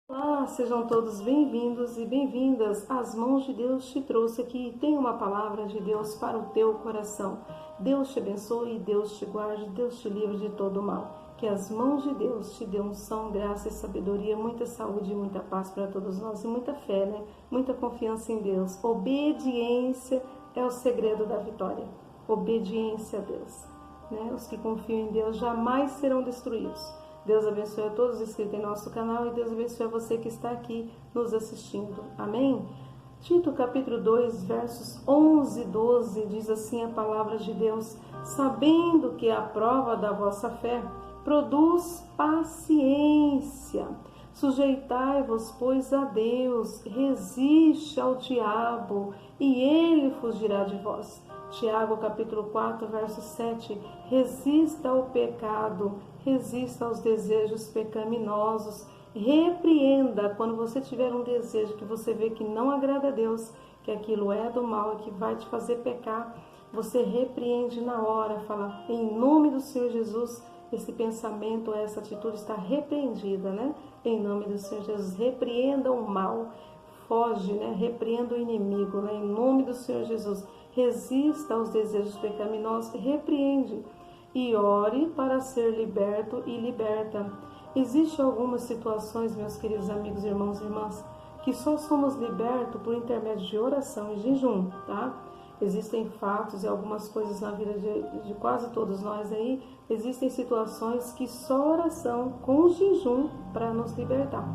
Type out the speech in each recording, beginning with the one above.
Olá, sejam todos bem-vindos e bem-vindas. As mãos de Deus te trouxe aqui e tem uma palavra de Deus para o teu coração. Deus te abençoe, Deus te guarde, Deus te livre de todo o mal. Que as mãos de Deus te dê unção, graça e sabedoria, muita saúde e muita paz para todos nós e muita fé, né? Muita confiança em Deus. Obediência é o segredo da vitória. Obediência a Deus, né? Os que confiam em Deus jamais serão destruídos. Deus abençoe a todos os inscritos em nosso canal e Deus abençoe a você que está aqui nos assistindo. Amém? Tito capítulo 2, versos 11 e 12, diz assim a palavra de Deus: sabendo que a prova da vossa fé produz paciência. Sujeitai-vos, pois, a Deus, resiste ao diabo e ele fugirá de vós. Tiago capítulo 4, verso 7, resista ao pecado, resista aos desejos pecaminosos, repreenda quando você tiver um desejo que você vê que não agrada a Deus, que aquilo é do mal e que vai te fazer pecar, você repreende na hora, fala, em nome do Senhor Jesus, esse pensamento, essa atitude está repreendida, né? Em nome do Senhor Jesus, repreenda o mal, foge, né? Repreenda o inimigo, né? Em nome do Senhor Jesus, resista aos desejos pecaminosos, repreende e ore para ser liberto e liberta. Existem algumas situações, meus queridos amigos, irmãos e irmãs, que só somos libertos por intermédio de oração e jejum, tá? Existem fatos e algumas coisas na vida de quase todos nós aí, existem situações que só oração com jejum para nos libertar.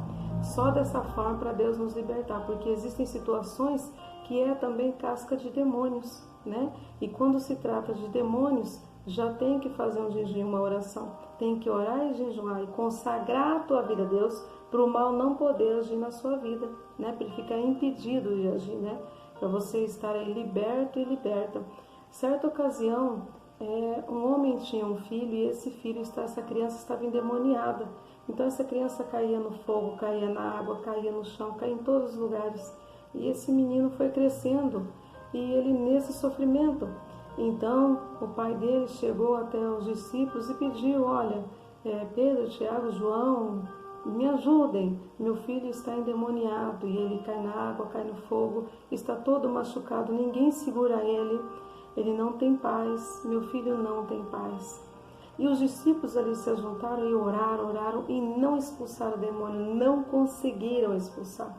Só dessa forma para Deus nos libertar, porque existem situações que é também casca de demônios, né? E quando se trata de demônios, já tem que fazer um jejum, uma oração. Tem que orar e jejuar e consagrar a tua vida a Deus para o mal não poder agir na sua vida, né? Para ele ficar impedido de agir, né? Para você estar aí liberto e liberta. Certa ocasião, um homem tinha um filho e essa criança estava endemoniada. Então essa criança caía no fogo, caía na água, caía no chão, caía em todos os lugares. E esse menino foi crescendo e ele nesse sofrimento. Então o pai dele chegou até os discípulos e pediu, olha, Pedro, Tiago, João, me ajudem, meu filho está endemoniado e ele cai na água, cai no fogo, está todo machucado, ninguém segura ele não tem paz, meu filho não tem paz. E os discípulos ali se juntaram e oraram e não expulsaram o demônio, não conseguiram expulsar.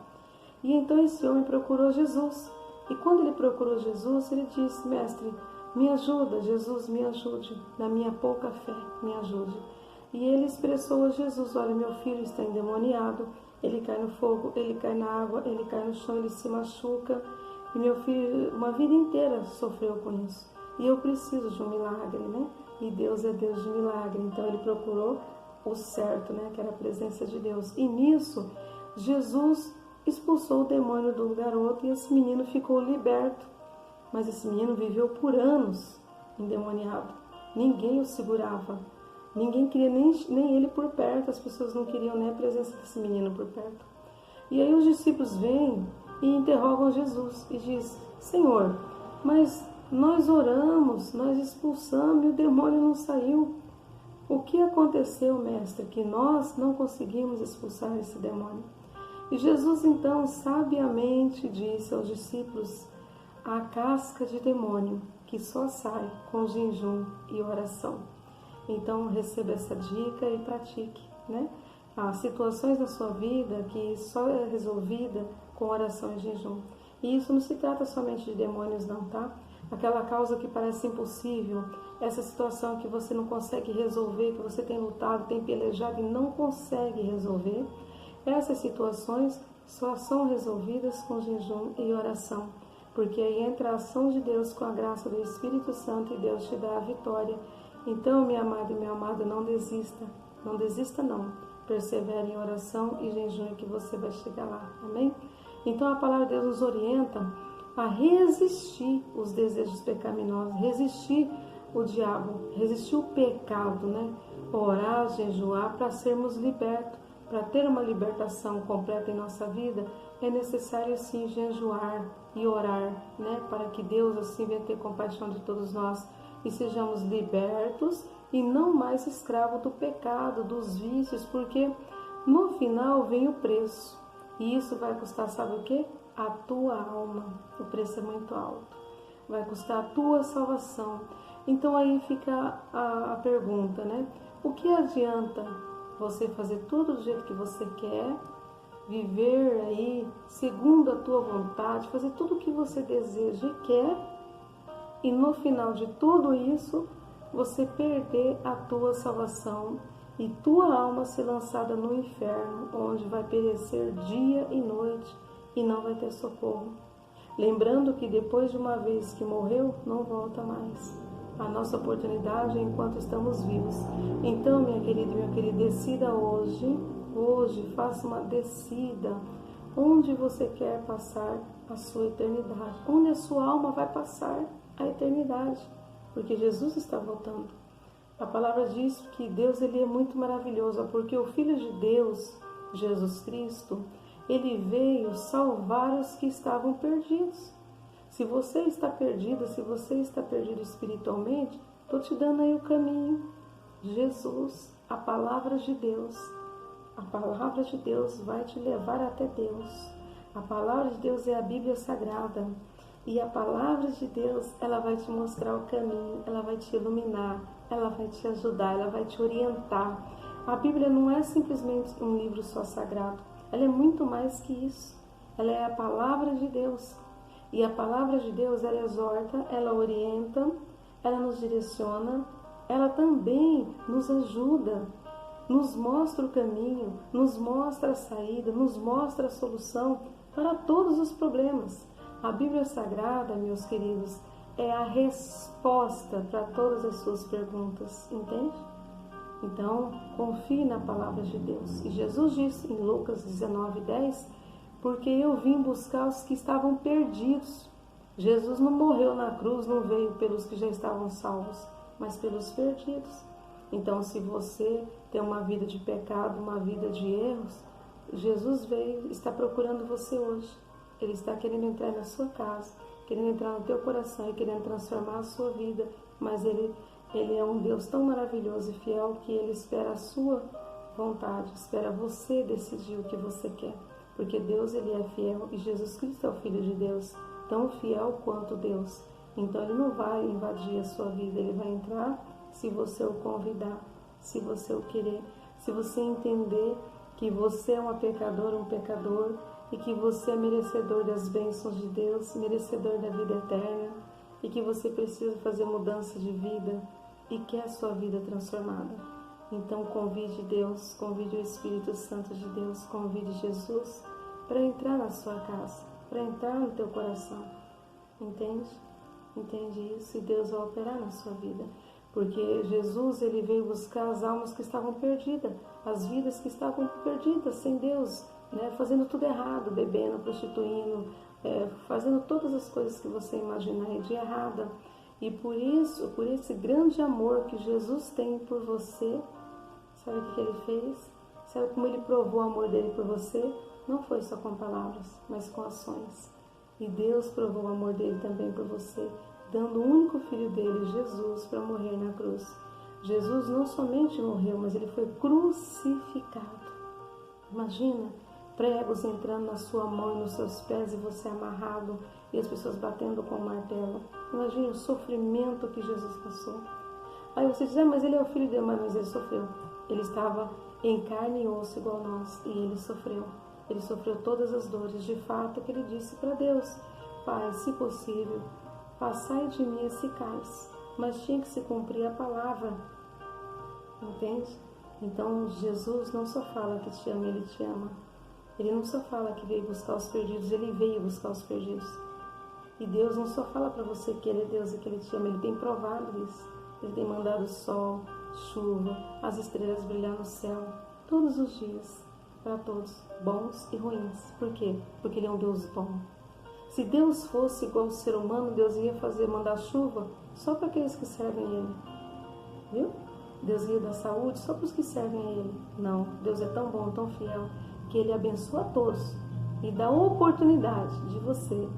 E então esse homem procurou Jesus. E quando ele procurou Jesus, ele disse, mestre, me ajuda, Jesus, me ajude, na minha pouca fé, me ajude. E ele expressou a Jesus, olha, meu filho está endemoniado, ele cai no fogo, ele cai na água, ele cai no chão, ele se machuca. E meu filho, uma vida inteira sofreu com isso. E eu preciso de um milagre, né? E Deus é Deus de milagre. Então ele procurou o certo, né? Que era a presença de Deus. E nisso, Jesus expulsou o demônio do garoto e esse menino ficou liberto. Mas esse menino viveu por anos endemoniado. Ninguém o segurava. Ninguém queria nem ele por perto. As pessoas não queriam nem a presença desse menino por perto. E aí os discípulos vêm e interrogam Jesus e diz, Senhor, mas nós oramos, nós expulsamos e o demônio não saiu. O que aconteceu, mestre, que nós não conseguimos expulsar esse demônio? E Jesus então sabiamente disse aos discípulos, a casca de demônio que só sai com jejum e oração. Então receba essa dica e pratique, né? Há situações na sua vida que só é resolvida com oração e jejum. E isso não se trata somente de demônios não, tá? Aquela causa que parece impossível, essa situação que você não consegue resolver, que você tem lutado, tem pelejado e não consegue resolver, essas situações só são resolvidas com jejum e oração. Porque aí entra a ação de Deus com a graça do Espírito Santo e Deus te dá a vitória. Então, minha amada e meu amado, não desista. Não desista não. Persevere em oração e jejum que você vai chegar lá. Amém? Então a palavra de Deus nos orienta a resistir os desejos pecaminosos, resistir o diabo, resistir o pecado, né? Orar, jejuar para sermos libertos. Para ter uma libertação completa em nossa vida, é necessário sim jejuar e orar, né? Para que Deus assim venha ter compaixão de todos nós e sejamos libertos e não mais escravos do pecado, dos vícios, porque No final vem o preço. E isso vai custar, sabe o quê? A tua alma. O preço é muito alto. Vai custar a tua salvação. Então aí fica a pergunta, né? O que adianta você fazer tudo do jeito que você quer, viver aí segundo a tua vontade, fazer tudo o que você deseja e quer, e no final de tudo isso, você perder a tua salvação e tua alma ser lançada no inferno, onde vai perecer dia e noite e não vai ter socorro. Lembrando que depois de uma vez que morreu, não volta mais. A nossa oportunidade é enquanto estamos vivos. Então, minha querida e meu querido, decida hoje, faça uma decida. Onde você quer passar a sua eternidade? Onde a sua alma vai passar a eternidade? Porque Jesus está voltando. A palavra diz que Deus ele é muito maravilhoso, porque o Filho de Deus, Jesus Cristo, ele veio salvar os que estavam perdidos. Se você está perdida, se você está perdido espiritualmente, estou te dando aí o caminho. Jesus, a palavra de Deus. A palavra de Deus vai te levar até Deus. A palavra de Deus é a Bíblia Sagrada. E a palavra de Deus, ela vai te mostrar o caminho, ela vai te iluminar, ela vai te ajudar, ela vai te orientar. A Bíblia não é simplesmente um livro só sagrado. Ela é muito mais que isso. Ela é a palavra de Deus. E a palavra de Deus, ela exorta, ela orienta, ela nos direciona, ela também nos ajuda, nos mostra o caminho, nos mostra a saída, nos mostra a solução para todos os problemas. A Bíblia Sagrada, meus queridos, é a resposta para todas as suas perguntas, entende? Então, confie na palavra de Deus. E Jesus disse em Lucas 19:10, porque eu vim buscar os que estavam perdidos. Jesus não morreu na cruz, não veio pelos que já estavam salvos, mas pelos perdidos. Então, se você tem uma vida de pecado, uma vida de erros, Jesus veio, está procurando você hoje. Ele está querendo entrar na sua casa, querendo entrar no teu coração e querendo transformar a sua vida. Mas Ele é um Deus tão maravilhoso e fiel que Ele espera a sua vontade, espera você decidir o que você quer. Porque Deus, Ele é fiel e Jesus Cristo é o Filho de Deus, tão fiel quanto Deus. Então Ele não vai invadir a sua vida, Ele vai entrar se você o convidar, se você o querer, se você entender que você é uma pecadora, um pecador, e que você é merecedor das bênçãos de Deus, merecedor da vida eterna, e que você precisa fazer mudança de vida e quer a sua vida transformada. Então convide Deus, convide o Espírito Santo de Deus, convide Jesus para entrar na sua casa, para entrar no teu coração. Entende? Entende isso? E Deus vai operar na sua vida. Porque Jesus, Ele veio buscar as almas que estavam perdidas, as vidas que estavam perdidas, sem Deus, né? Fazendo tudo errado, bebendo, prostituindo, fazendo todas as coisas que você imaginar de errada. E por isso, por esse grande amor que Jesus tem por você, sabe o que Ele fez? Sabe como Ele provou o amor dele por você? Não foi só com palavras, mas com ações. E Deus provou o amor dele também por você, dando o único filho dele, Jesus, para morrer na cruz. Jesus não somente morreu, mas Ele foi crucificado. Imagina, pregos entrando na sua mão e nos seus pés e você amarrado e as pessoas batendo com o martelo. Imagina o sofrimento que Jesus passou. Aí você diz, mas Ele é o Filho de Deus, mas Ele sofreu. Ele estava em carne e osso igual a nós e Ele sofreu. Ele sofreu todas as dores. De fato, que Ele disse para Deus, Pai, se possível, passai de mim esse cálice. Mas tinha que se cumprir a palavra. Entende? Então, Jesus não só fala que te ama, Ele te ama. Ele não só fala que veio buscar os perdidos, Ele veio buscar os perdidos. E Deus não só fala para você que Ele é Deus e que Ele te ama, Ele tem provado isso. Ele tem mandado sol, chuva, as estrelas brilhar no céu, todos os dias, para todos, bons e ruins. Por quê? Porque Ele é um Deus bom. Se Deus fosse igual ao ser humano, Deus ia mandar chuva só para aqueles que servem a Ele. Viu? Deus ia dar saúde só para os que servem a Ele. Não, Deus é tão bom, tão fiel, que Ele abençoa a todos e dá a oportunidade de você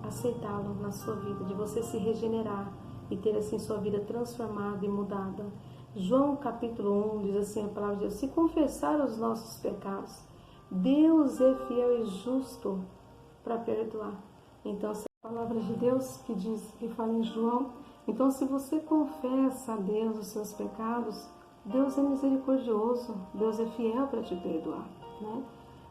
aceitá-lo na sua vida, de você se regenerar e ter assim sua vida transformada e mudada. João capítulo 1 diz assim a palavra de Deus: se confessar os nossos pecados, Deus é fiel e justo para perdoar. Então, se a palavra de Deus que diz, que fala em João, então se você confessa a Deus os seus pecados, Deus é misericordioso, Deus é fiel para te perdoar, né?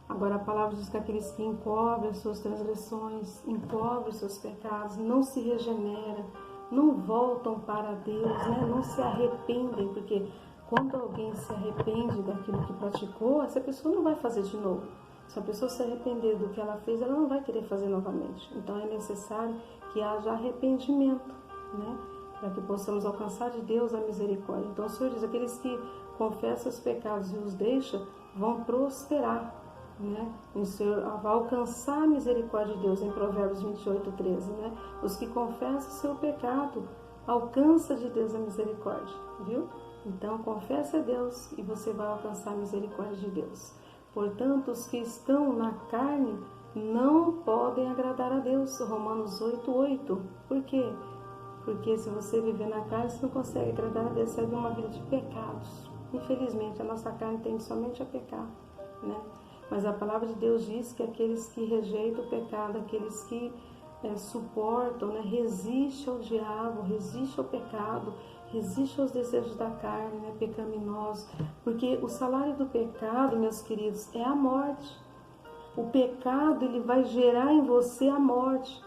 Agora a palavra diz que aqueles que encobrem as suas transgressões, encobrem os seus pecados, não se regeneram, não voltam para Deus, né? Não se arrependem, porque quando alguém se arrepende daquilo que praticou, essa pessoa não vai fazer de novo. Se a pessoa se arrepender do que ela fez, ela não vai querer fazer novamente. Então é necessário que haja arrependimento, né? Para que possamos alcançar de Deus a misericórdia. Então o Senhor diz, aqueles que confessam os pecados e os deixam, vão prosperar, né? O Senhor vai alcançar a misericórdia de Deus, em Provérbios 28:13, né? Os que confessam o seu pecado, alcança de Deus a misericórdia, viu? Então confessa a Deus e você vai alcançar a misericórdia de Deus. Portanto, os que estão na carne não podem agradar a Deus. Romanos 8:8. Por quê? Porque se você viver na carne, você não consegue agradar a Deus. Você vive uma vida de pecados. Infelizmente, a nossa carne tende somente a pecar, né? Mas a palavra de Deus diz que aqueles que rejeitam o pecado, aqueles que suportam, né, resiste ao diabo, resiste ao pecado, resiste aos desejos da carne, né, pecaminosos. Porque o salário do pecado, meus queridos, é a morte. O pecado, ele vai gerar em você a morte.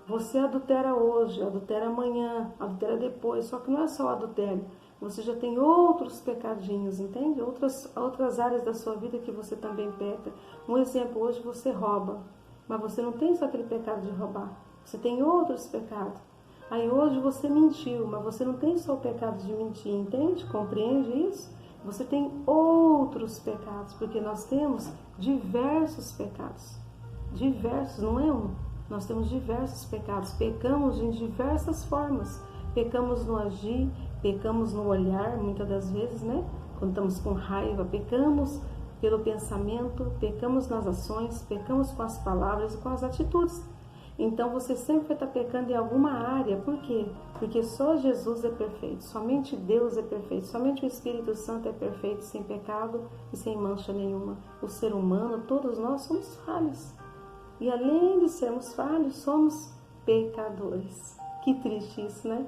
Você adultera hoje, adultera amanhã, adultera depois. Só que não é só o adultério. Você já tem outros pecadinhos, entende? Outras áreas da sua vida que você também peca. Um exemplo, hoje você rouba, mas você não tem só aquele pecado de roubar. Você tem outros pecados. Aí hoje você mentiu, mas você não tem só o pecado de mentir, entende? Compreende isso? Você tem outros pecados, porque nós temos diversos pecados. Diversos, não é um. Nós temos diversos pecados. Pecamos em diversas formas. Pecamos no agir, pecamos no olhar, muitas das vezes, né? Quando estamos com raiva, pecamos pelo pensamento, pecamos nas ações, pecamos com as palavras e com as atitudes. Então você sempre vai estar pecando em alguma área. Por quê? Porque só Jesus é perfeito, somente Deus é perfeito, somente o Espírito Santo é perfeito, sem pecado e sem mancha nenhuma. O ser humano, todos nós somos falhos. E além de sermos falhos, somos pecadores. Que triste isso, né?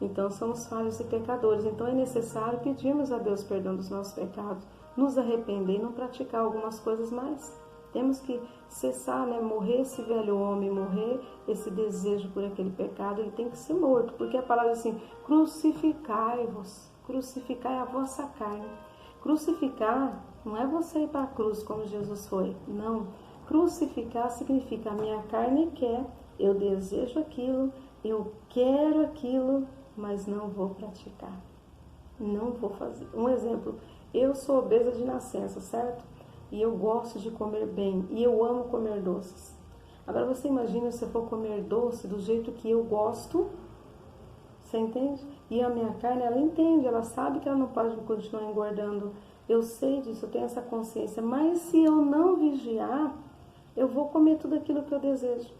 Então somos falhos e pecadores. Então é necessário pedirmos a Deus perdão dos nossos pecados, nos arrepender e não praticar algumas coisas mais. Temos que cessar, né? Morrer esse velho homem, morrer esse desejo por aquele pecado, ele tem que ser morto. Porque a palavra é assim, crucificai-vos, crucificai a vossa carne. Crucificar não é você ir para a cruz como Jesus foi, não. Crucificar significa a minha carne quer, eu desejo aquilo, eu quero aquilo, mas não vou praticar. Não vou fazer. Um exemplo, eu sou obesa de nascença, certo? E eu gosto de comer bem, e eu amo comer doces. Agora você imagina se eu for comer doce do jeito que eu gosto, você entende? E a minha carne, ela entende, ela sabe que ela não pode continuar engordando. Eu sei disso, eu tenho essa consciência, mas se eu não vigiar, eu vou comer tudo aquilo que eu desejo,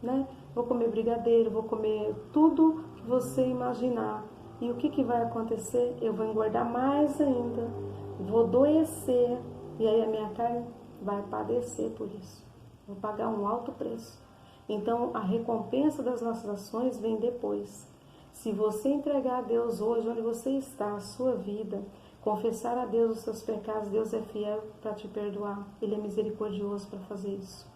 né? Vou comer brigadeiro, vou comer tudo que você imaginar. E o que vai acontecer? Eu vou engordar mais ainda, vou adoecer, e aí a minha carne vai padecer por isso. Vou pagar um alto preço. Então, a recompensa das nossas ações vem depois. Se você entregar a Deus hoje, onde você está, a sua vida, confessar a Deus os seus pecados, Deus é fiel para te perdoar. Ele é misericordioso para fazer isso.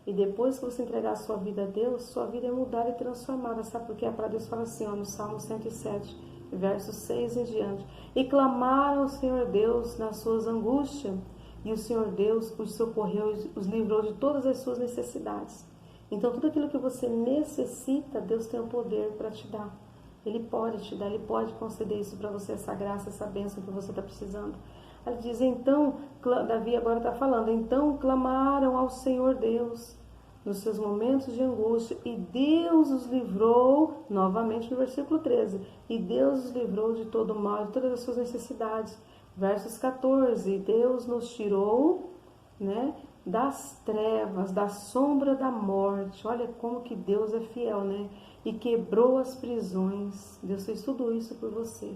E depois que você entregar a sua vida a Deus, sua vida é mudada e transformada. Sabe por quê? A palavra de Deus fala assim, ó, no Salmo 107, versos 6 em diante. E clamaram ao Senhor Deus nas suas angústias, e o Senhor Deus os socorreu e os livrou de todas as suas necessidades. Então, tudo aquilo que você necessita, Deus tem o poder para te dar. Ele pode te dar, Ele pode conceder isso para você, essa graça, essa bênção que você está precisando. Ele diz, então, Davi agora está falando, então clamaram ao Senhor Deus nos seus momentos de angústia, e Deus os livrou, novamente no versículo 13, e Deus os livrou de todo mal, de todas as suas necessidades. Versos 14, Deus nos tirou, né, das trevas, da sombra da morte. Olha como que Deus é fiel, né? E quebrou as prisões. Deus fez tudo isso por você.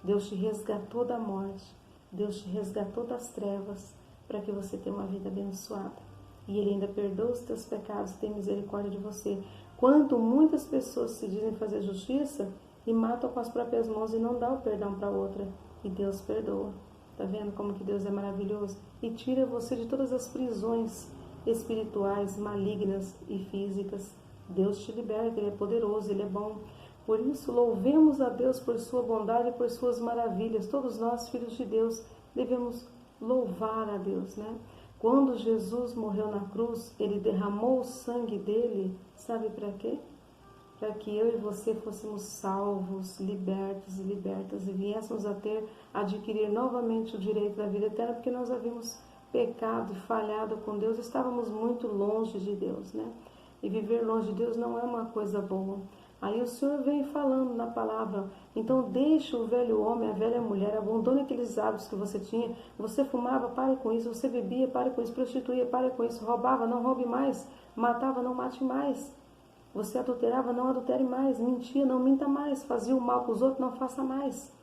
Deus te resgatou da morte, Deus te resgatou das trevas, para que você tenha uma vida abençoada. E Ele ainda perdoa os teus pecados, tem misericórdia de você. Quanto muitas pessoas se dizem fazer justiça e matam com as próprias mãos e não dão o perdão para outra. E Deus perdoa. Tá vendo como que Deus é maravilhoso? E tira você de todas as prisões espirituais, malignas e físicas. Deus te liberta, Ele é poderoso, Ele é bom. Por isso, louvemos a Deus por sua bondade e por suas maravilhas. Todos nós, filhos de Deus, devemos louvar a Deus, né? Quando Jesus morreu na cruz, Ele derramou o sangue dele, sabe para quê? Para que eu e você fôssemos salvos, libertos e libertas e viéssemos adquirir novamente o direito da vida eterna, porque nós havíamos pecado e falhado com Deus, estávamos muito longe de Deus, né? E viver longe de Deus não é uma coisa boa. Aí o Senhor vem falando na palavra, então deixe o velho homem, a velha mulher, abandone aqueles hábitos que você tinha. Você fumava, pare com isso. Você bebia, pare com isso. Prostituía, pare com isso. Roubava, não roube mais. Matava, não mate mais. Você adulterava, não adultere mais. Mentia, não minta mais. Fazia o mal para os outros, não faça mais.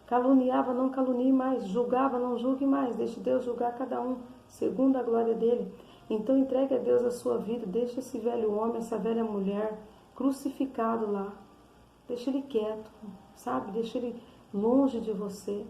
Caluniava, não calunie mais. Julgava, não julgue mais. Deixe Deus julgar cada um, segundo a glória dele. Então entregue a Deus a sua vida. Deixe esse velho homem, essa velha mulher crucificado lá. Deixa ele quieto, sabe? Deixa ele longe de você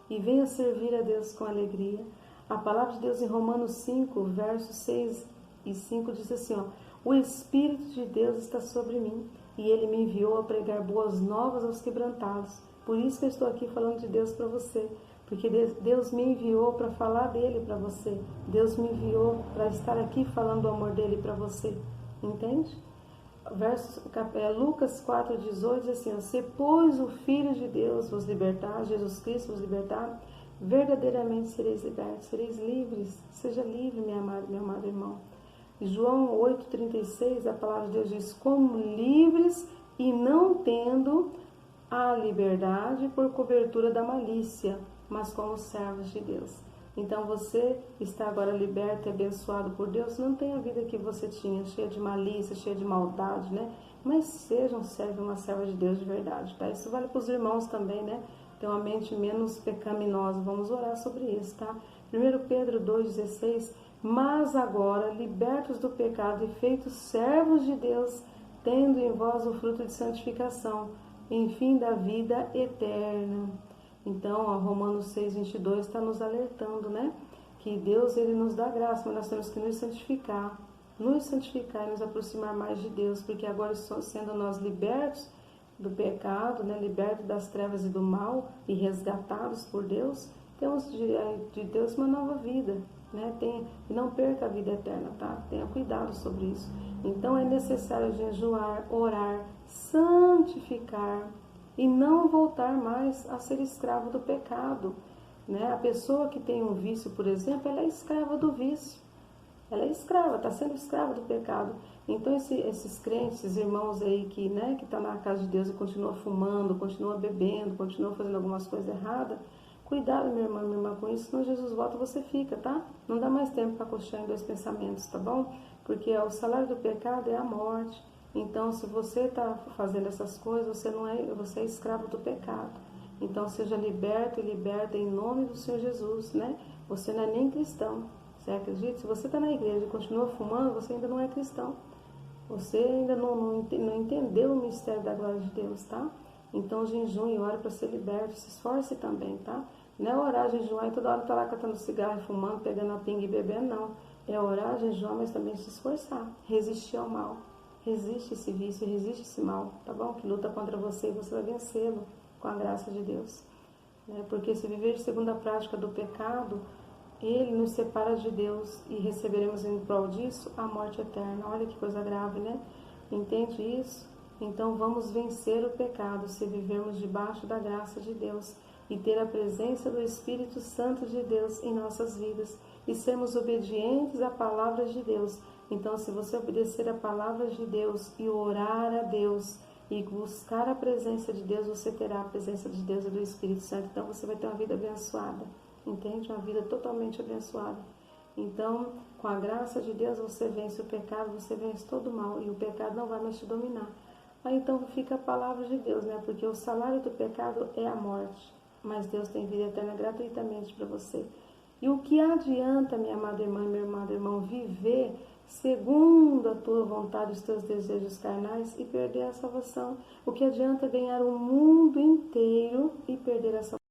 e venha servir a Deus com alegria. A palavra de Deus em Romanos 5, versos 6 e 5 diz assim, ó: o Espírito de Deus está sobre mim e Ele me enviou a pregar boas novas aos quebrantados. Por isso que eu estou aqui falando de Deus para você, porque Deus me enviou para falar dele para você. Deus me enviou para estar aqui falando do amor dele para você. Entende? Lucas 4,18 diz assim, ó: se pois o Filho de Deus vos libertar, Jesus Cristo vos libertar, verdadeiramente sereis libertos, sereis livres. Seja livre, meu amado irmão. João 8,36, a palavra de Deus diz, como livres e não tendo a liberdade por cobertura da malícia, mas como servos de Deus. Então você está agora liberto e abençoado por Deus. Não tem a vida que você tinha, cheia de malícia, cheia de maldade, né? Mas seja um servo e uma serva de Deus de verdade, tá? Isso vale para os irmãos também, né? Tem uma mente menos pecaminosa. Vamos orar sobre isso, tá? 1 Pedro 2,16, mas agora, libertos do pecado e feitos servos de Deus, tendo em vós o fruto de santificação, enfim, da vida eterna. Então, a Romanos 6,22 está nos alertando, né? Que Deus, Ele nos dá graça, mas nós temos que nos santificar e nos aproximar mais de Deus, porque agora, sendo nós libertos do pecado, né? Libertos das trevas e do mal e resgatados por Deus, temos de Deus uma nova vida, né? E não perca a vida eterna, tá? Tenha cuidado sobre isso. Então, é necessário jejuar, orar, santificar, e não voltar mais a ser escravo do pecado, né? A pessoa que tem um vício, por exemplo, ela é escrava do vício. Ela é escrava, está sendo escrava do pecado. Então esses crentes, esses irmãos aí que, né, que estão na casa de Deus e continua fumando, continua bebendo, continua fazendo algumas coisas erradas, cuidado, minha irmã, com isso, senão Jesus volta, você fica, tá? Não dá mais tempo para coxar em dois pensamentos, tá bom? Porque o salário do pecado é a morte. Então, se você está fazendo essas coisas, você é escravo do pecado. Então, seja liberto e liberta em nome do Senhor Jesus, né? Você não é nem cristão, você acredita? Se você está na igreja e continua fumando, você ainda não é cristão. Você ainda não entendeu o mistério da glória de Deus, tá? Então, jejum e ore para ser liberto, se esforce também, tá? Não é orar, jejuar e toda hora tá lá catando cigarro, fumando, pegando a pinga e bebendo, não. É orar, jejuar, mas também se esforçar, resistir ao mal. Resiste esse vício, resiste esse mal, tá bom? Que luta contra você e você vai vencê-lo com a graça de Deus. Porque se viver segundo a prática do pecado, ele nos separa de Deus e receberemos em prol disso a morte eterna. Olha que coisa grave, né? Entende isso? Então vamos vencer o pecado se vivermos debaixo da graça de Deus e ter a presença do Espírito Santo de Deus em nossas vidas e sermos obedientes à palavra de Deus. Então, se você obedecer a palavra de Deus e orar a Deus e buscar a presença de Deus, você terá a presença de Deus e do Espírito Santo. Então, você vai ter uma vida abençoada, entende? Uma vida totalmente abençoada. Então, com a graça de Deus, você vence o pecado, você vence todo o mal e o pecado não vai mais te dominar. Aí, então, fica a palavra de Deus, né? Porque o salário do pecado é a morte. mas Deus tem vida eterna gratuitamente para você. E o que adianta, minha amada irmã e meu amado irmão, viver segundo a tua vontade, os teus desejos carnais e perder a salvação? O que adianta ganhar o mundo inteiro e perder a salvação?